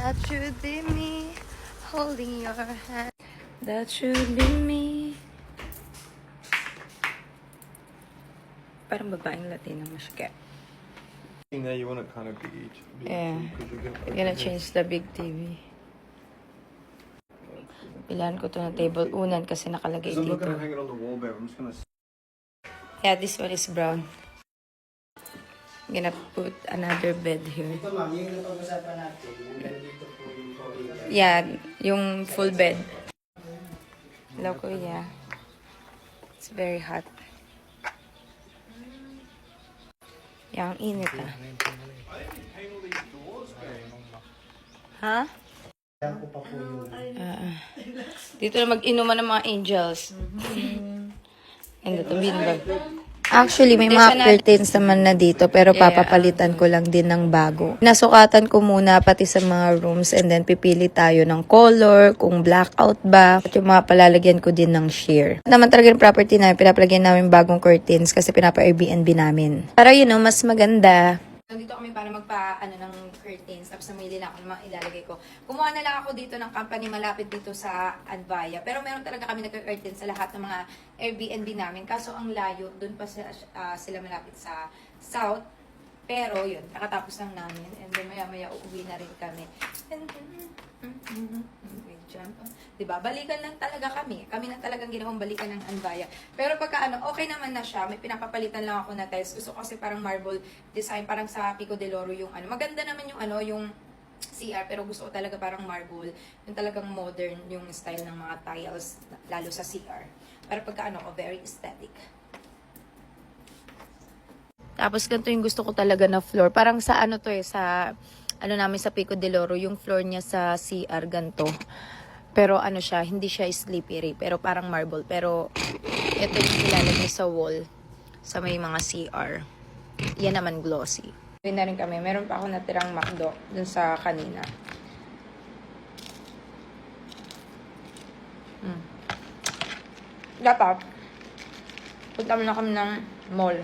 That should be me holding your hand. That should be me. Parang babaeng Latina masyake. There you want it kind of big. Yeah. Because I'm gonna change the big TV. Pilahan ko to ng table unan kasi nakalagay I'm not dito. going to hang it on the wall, babe. I'm just going to... Yeah, this one is brown. I'm gonna put another bed here. Ito ma'am, yung napag-usapan natin, nandito po yung corridor. Yeah, yung full bed. Hello, kuya. It's very hot. Yang init ah. Ha? Kaya ko pa po yung... Dito na mag-inuman ng mga angels. And ito, beanbag. Actually, may mga curtains naman na dito, pero papapalitan ko lang din ng bago. Nasukatan ko muna pati sa mga rooms and then pipili tayo ng color, kung blackout ba, at yung mga palalagyan ko din ng sheer. Naman talaga yung property namin, pinapalagyan namin bagong curtains kasi pinapa-Airbnb namin. Para mas maganda. Nandito kami para ng curtains, tapos namili na ako ng mga ilalagay ko. Kumuha na lang ako dito ng company malapit dito sa Advaya. Pero meron talaga kami nagka-curtains sa lahat ng mga Airbnb namin. Kaso ang layo, dun pa sila malapit sa South. Pero yun, nakatapos lang namin. And then maya-maya uuwi na rin kami. And then, diba? Balikan lang talaga kami. Kami na talagang ginawang balikan ng Anvaya. Pero pagka okay naman na siya, may pinapapalitan lang ako na tiles. Gusto ko kasi parang marble design, parang sa Pico de Loro yung Maganda naman yung yung CR, pero gusto ko talaga parang marble. Yung talagang modern yung style ng mga tiles, lalo sa CR. Para pagka very aesthetic. Tapos ganito yung gusto ko talaga na floor. Parang sa sa namin sa Pico de Loro, yung floor niya sa CR ganito. Pero siya, hindi siya slippery, pero parang marble. Pero ito yung ilalagay sa wall sa may mga CR. Yan naman glossy. Uwi na rin kami. Meron pa ako natirang McDo dun sa kanina. Dapat punta na kami ng mall.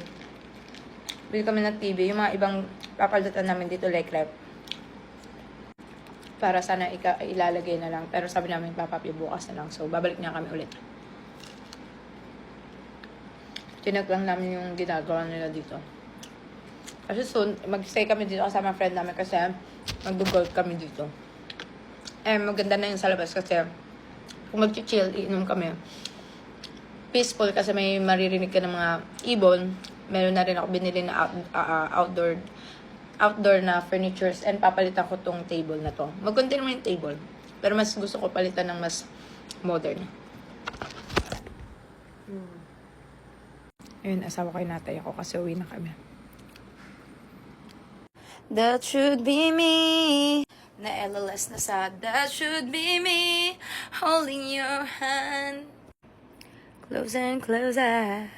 Bili kami ng TV. Yung mga ibang papaldatan namin dito like rep. Para sana ilalagay na lang. Pero sabi namin, papapi bukas na lang. So, babalik na kami ulit. Tinag lang namin yung ginagawa nila dito. Kasi soon, mag-stay kami dito kasama friend namin kasi mag-golf kami dito. Maganda na yung sa labas kasi kung mag-chill, iinom kami. Peaceful kasi may maririnig ka ng mga ibon. Meron na rin ako binili na outdoor na furnitures and papalitan ko tong table na to. Magkunti naman yung table. Pero mas gusto ko palitan ng mas modern. Ayun, asawa ko inatay ako kasi uwi na kami. That should be me. Na LLS na sa that should be me. Holding your hand. Closer and closer.